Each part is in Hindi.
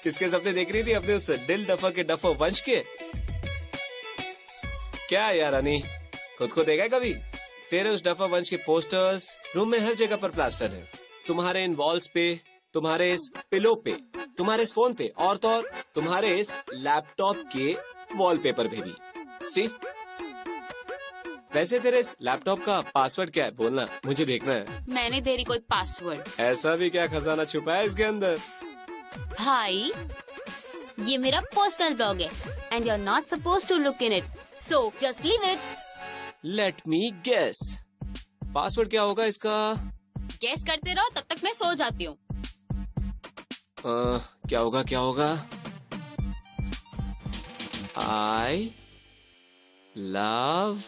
किसके सपने देख रही थी? अपने उस दिल डफा के डफो वंश के? क्या यार अनी, खुद को देखा है कभी? तेरे उस डफा वंश के पोस्टर्स रूम में हर जगह पर प्लास्टर है। तुम्हारे इन वॉल्स पे, तुम्हारे इस पिलो पे, तुम्हारे इस फोन पे, और तो और तुम्हारे इस लैपटॉप के वॉलपेपर पे भी। सी, वैसे तेरे इस लैपटॉप का पासवर्ड क्या है? बोलना, मुझे देखना है। मैंने तेरी कोई पासवर्ड? ऐसा भी क्या खजाना छुपा है इसके अंदर? भाई, ये मेरा पर्सनल ब्लॉग है and you are not supposed to look in it, so just leave it. Let me guess, password क्या होगा इसका? गेस करते रहो, तब तक मैं सो जाती हूँ। क्या होगा, क्या होगा? I love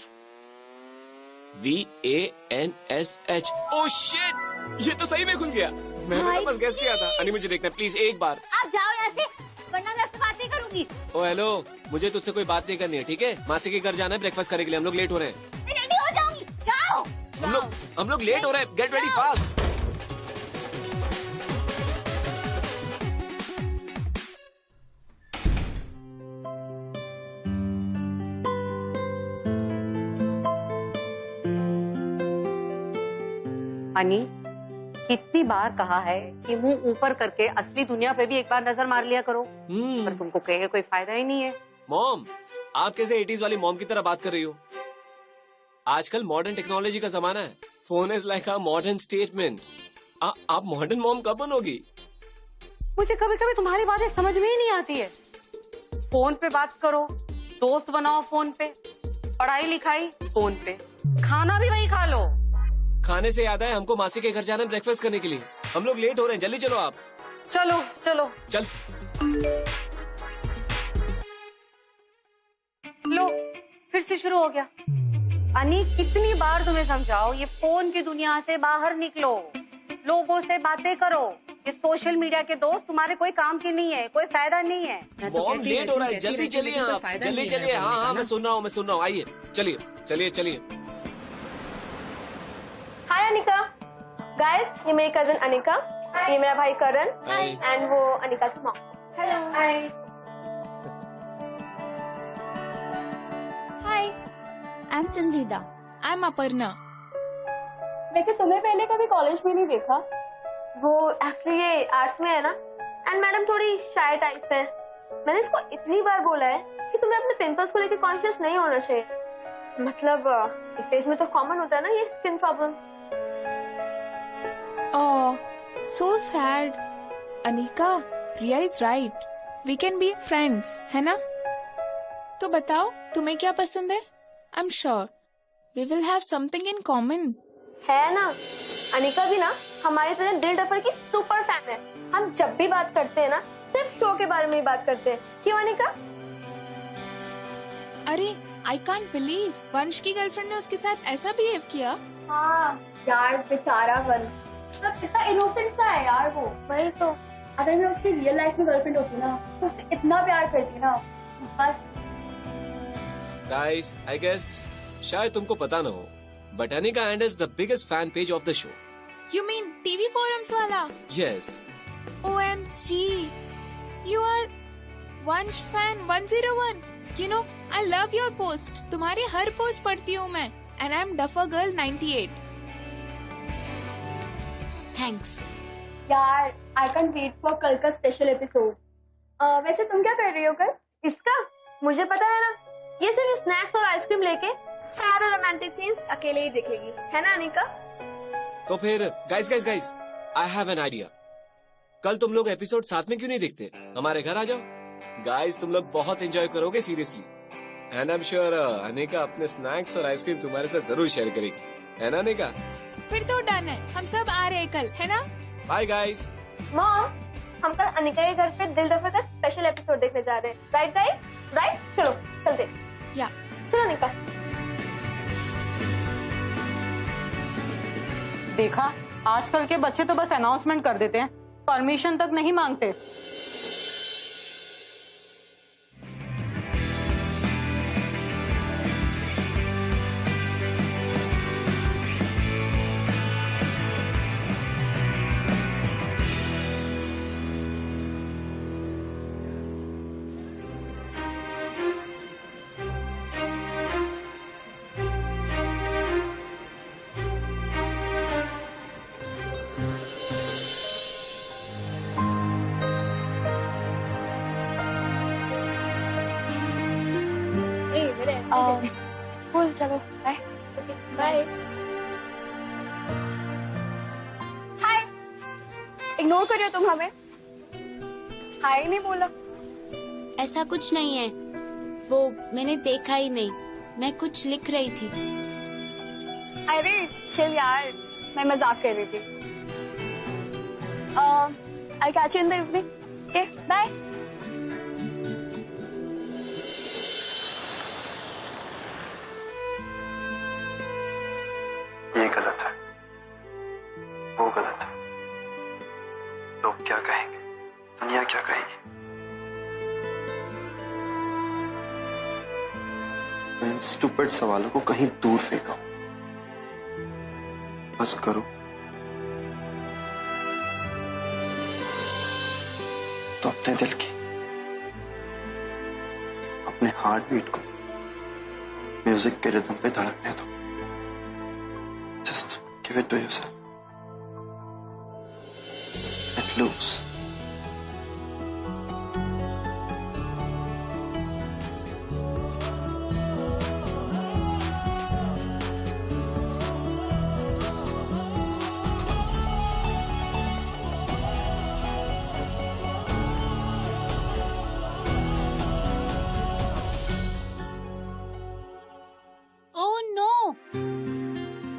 VANSH। Oh shit, ये तो सही में खुल गया। मैंने तो बस गेस किया था। अनी मुझे देखना प्लीज, एक बार। आप जाओ यहाँ से, वरना मैं आपसे बात नहीं करूंगी। ओ हेलो, मुझे तुझसे कोई बात नहीं करनी है, ठीक है? मासी के घर जाना है ब्रेकफास्ट करने के लिए, हम लोग लेट हो रहे हैं। मैं रेडी हो जाऊंगी, जाओ। हम लोग लेट हो रहे हैं, गेट रेडी फास्ट। अनी, कितनी बार कहा है कि मुंह ऊपर करके असली दुनिया पे भी एक बार नजर मार लिया करो, पर तुमको कहे कोई फायदा ही नहीं है। मॉम, आप कैसे 80s वाली मॉम की तरह बात कर रही हो? आजकल मॉडर्न टेक्नोलॉजी का जमाना है। Phone is like a modern statement. आप मॉडर्न मॉम कब बनोगी? मुझे कभी कभी तुम्हारी बातें समझ में ही नहीं आती है। फोन पे बात करो, दोस्त बनाओ फोन पे, पढ़ाई लिखाई फोन पे, खाना भी वही खा लो। खाने से याद है, हमको मासी के घर जाना है ब्रेकफास्ट करने के लिए। हम लोग लेट हो रहे हैं, जल्दी चलो आप। चलो चलो चल। लो, फिर से शुरू हो गया। अनी, कितनी बार तुम्हें समझाओ, ये फोन की दुनिया से बाहर निकलो, लोगों से बातें करो। ये सोशल मीडिया के दोस्त तुम्हारे कोई काम की नहीं है, कोई फायदा नहीं है। मॉम लेट हो रहा है, जल्दी चलिए आप, जल्दी चलिए। हाँ, मैं सुन रहा हूँ, आइए, चलिए चलिए चलिए। हाय अनिका, गाइस ये मेरी कजन अनिका, ये मेरा भाई करण, एंड वो अनिका की mom. Hello. Hi. Hi, I am Sanjida. I am Aparna. वैसे तुम्हें पहले कभी कॉलेज में नहीं देखा। वो एक्चुअली ये आर्ट्स में है ना, एंड मैडम थोड़ी शाय टाइप है। मैंने इसको इतनी बार बोला है कि तुम्हें अपने पिंपल्स को लेकर कॉन्शियस नहीं होना चाहिए। मतलब इस एज में तो कॉमन होता है ना ये skin problem. Oh, so sad. Anika, Riya is right. We can be friends, है ना? तो बताओ, तुम्हें क्या पसंद है? I'm sure we will have something in common. है ना, अनिका भी ना हमारी तरह दिल डफर की सुपर फैन है। हम जब भी बात करते हैं ना, सिर्फ शो के बारे में ही बात करते हैं। क्यों अनिका? अरे, I can't believe वंश की गर्लफ्रेंड ने उसके साथ ऐसा बिहेव किया। हाँ यार, बेचारा वंश, सब कितना इनोसेंट सा है यार वो। वही तो, अगर मैं उसकी रियल लाइफ में गर्लफ्रेंड होती ना, तो उससे इतना प्यार करती ना, बस। गाइस, आई गेस शायद तुमको पता ना हो, but Anika and is the biggest fan page of the show. You mean TV forums वाला? Yes. OMG, you are वंश fan 101. You know, I love your post. तुम्हारी हर पोस्ट पढ़ती हूँ मैं, and I'm Duffer Girl 98. Thanks यार, आई कैंट वेट फॉर कल का स्पेशल एपिसोड। वैसे तुम क्या कर रही हो कल? इसका मुझे पता है ना, ये सिर्फ स्नैक्स और आइसक्रीम लेके सारा रोमांटिक सीन्स अकेले ही देखेगी, है ना अनिका? तो फिर guys, I have an idea. कल तुम लोग एपिसोड साथ में क्यों नहीं देखते? हमारे घर आ जाओ। गाइस, तुम लोग बहुत एंजॉय करोगे seriously, and I am sure Anika अपने स्नैक्स और आइसक्रीम तुम्हारे साथ जरूर शेयर करेगी, है ना अनिका? फिर तो डन है, हम सब आ रहे हैं कल, है ना? Bye guys. मॉम, हम कल अनिका के घर पे दिल डफर का स्पेशल एपिसोड देखने जा रहे हैं। Right guys? राइट, चलो चलते। या चलो अनिका। देखा, आजकल के बच्चे तो बस अनाउंसमेंट कर देते हैं, परमिशन तक नहीं मांगते। इग्नोर कर रहे हो तुम हमें? हाय नहीं बोला। ऐसा कुछ नहीं है, वो मैंने देखा ही नहीं, मैं कुछ लिख रही थी। अरे चिल यार, मैं मजाक कर रही थी। I'll catch you in the evening. Okay, bye. ये गलत है, वो गलत है, लोग क्या कहेंगे, दुनिया क्या कहेगी। मैं इन स्टूपिड सवालों को कहीं दूर फेंका हूं। बस करो तो अपने दिल की, अपने हार्ट बीट को म्यूजिक के रिदम पे धड़कने दो। Just give it to yourself, let loose.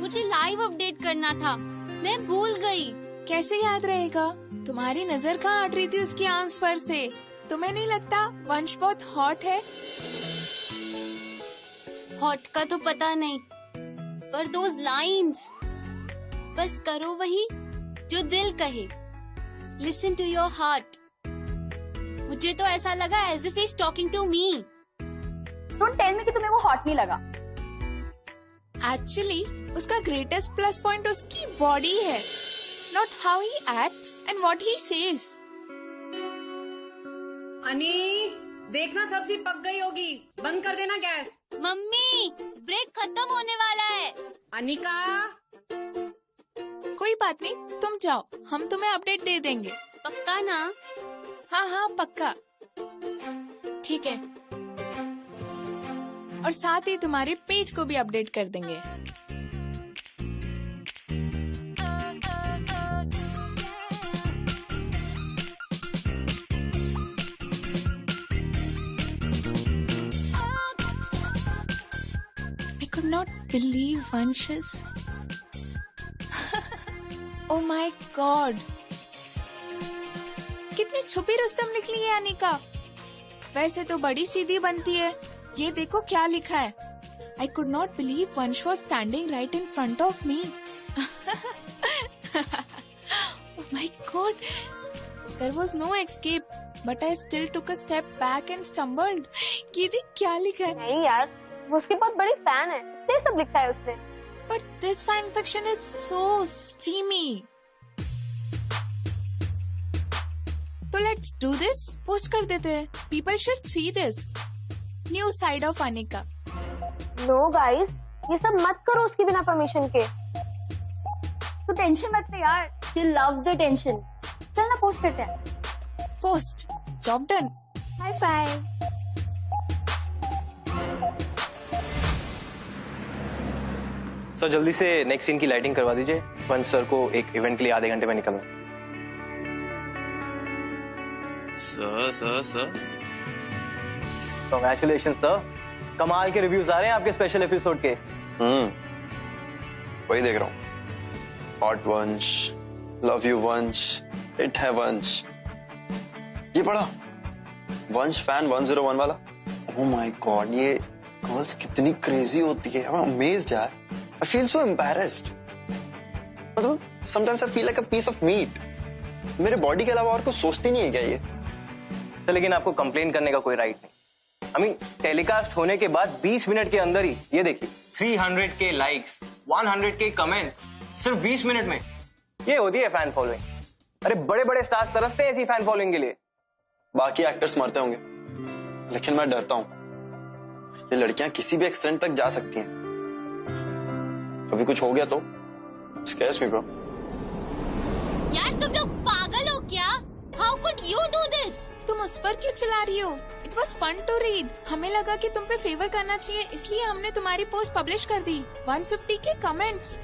मुझे लाइव अपडेट करना था, मैं भूल गई। कैसे याद रहेगा? तुम्हारी नजर कहाँ हट रही थी उसकी आर्म्स पर से? तुम्हें नहीं लगता वंश बहुत हॉट है? हॉट का तो पता नहीं, पर दोज लाइन्स, बस करो वही जो दिल कहे। Listen to your heart. मुझे तो ऐसा लगा as if he is talking to me. Don't tell me कि तुम्हें वो हॉट नहीं लगा। एक्चुअली उसका ग्रेटेस्ट प्लस पॉइंट उसकी बॉडी है, not how he acts and what he says. अनी, देखना सब्जी पक गई होगी, बंद कर देना गैस। मम्मी, ब्रेक खत्म होने वाला है। अनिका, कोई बात नहीं, तुम जाओ, हम तुम्हें अपडेट दे देंगे। पक्का ना? हाँ हाँ पक्का। ठीक है। और साथ ही तुम्हारे पेज को भी अपडेट कर देंगे। I could not believe Vansh's. Oh my God! कितनी छुपी रुस्तम निकली है अनिका। वैसे तो बड़ी सीधी बनती है। ये देखो क्या लिखा है। I could not believe Vansh was standing right in front of me. Oh my God! There was no escape, but I still took a step back and stumbled. ये देख क्या लिखा है। नहीं यार, वो उसकी बहुत बड़ी फैन है, इसलिए सब लिखा है उसने। But this fan fiction is so steamy. तो let's do this. पोस्ट कर देते हैं. People should see this. New side of Anika. No guys, ये सब मत करो उसकी बिना परमिशन के। तो टेंशन मत ले यार, you love the tension. चल ना पोस्ट करते हैं। Post. Job done. Bye bye. Sir जल्दी से नेक्स्ट सीन की लाइटिंग करवा दीजिए। वंश सर को एक इवेंट के लिए आधे घंटे में निकलना है। सर कांग्रेचुलेशन सर, कमाल के रिव्यूज आ रहे हैं आपके स्पेशल एपिसोड के। वही देख रहा हूँ। हॉट वंश, लव यू वंश, इट है वंश। ये पढ़ा वंश फैन 101 वाला। ओह माय गॉड, ये गर्ल्स कितनी क्रेजी होती है। I'm amazed यार। I feel so embarrassed. मतलब sometimes I feel like a piece of meat. मेरे बॉडी के अलावा और कुछ सोचती नहीं है क्या ये? सर लेकिन आपको कंप्लेन करने का कोई राइट नहीं। I mean, टेलीकास्ट होने के बाद 20 मिनट के अंदर ही ये देखिए 300 के लाइक्स, 100 के कमेंट्स सिर्फ 20 मिनट में। ये होती है फैन फॉलोइंग। अरे बड़े बड़े स्टार्स तरसते हैं ऐसी फैन फॉलोइंग के लिए। बाकी एक्टर्स मरते होंगे, लेकिन मैं डरता हूँ। ये लड़कियां किसी भी एक्सटेंट तक जा सकती हैं। कभी कुछ हो गया तो scares me, bro. यार तुम लोग पागल हो क्या? How could you do this? तुम उस पर क्यों चिल्ला रही हो? It was fun to read. हमें लगा कि तुम पे फेवर करना चाहिए, इसलिए हमने तुम्हारी पोस्ट पब्लिश कर दी। 150 के कमेंट्स।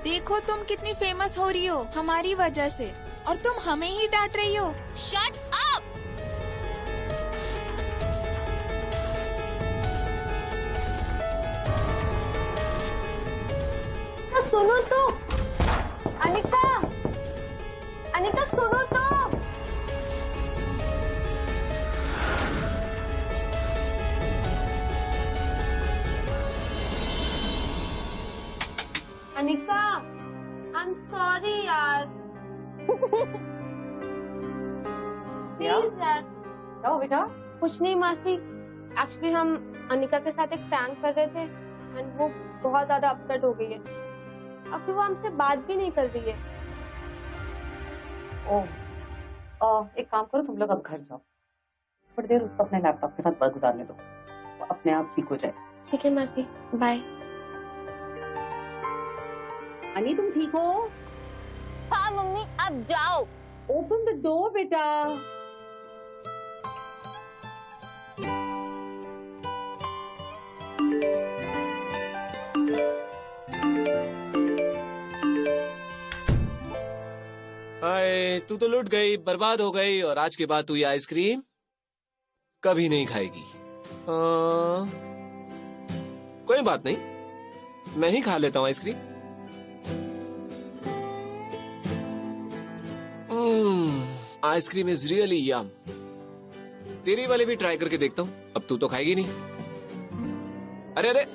देखो तुम कितनी फेमस हो रही हो हमारी वजह से, और तुम हमें ही डांट रही हो। Shut up. सुनो तो अनिका, अनिका सुनो तो। अनिका, आई एम सॉरी यार। प्लीज यार। क्या हो बेटा? कुछ नहीं मासी, एक्चुअली हम अनिका के साथ एक प्रैंक कर रहे थे एंड वो बहुत ज्यादा अपसेट हो गई है। अभी वो हमसे बात भी नहीं कर रही है। ओह, एक काम करो, तुम लोग अब घर जाओ, थोड़ी देर उसको अपने लैपटॉप के साथ वक्त गुजारने दो, वो अपने आप ठीक हो जाए। ठीक है मासी, बाय। अनी तुम ठीक हो? हाँ मम्मी, अब जाओ। ओपन द डोर बेटा। हाय, तू तो लुट गई, बर्बाद हो गई, और आज के बाद तू ये आइसक्रीम कभी नहीं खाएगी। कोई बात नहीं, मैं ही खा लेता हूँ आइसक्रीम। आइसक्रीम इज रियली यम। तेरी वाली भी ट्राई करके देखता हूँ। अब तू तो खाएगी नहीं। अरे अरे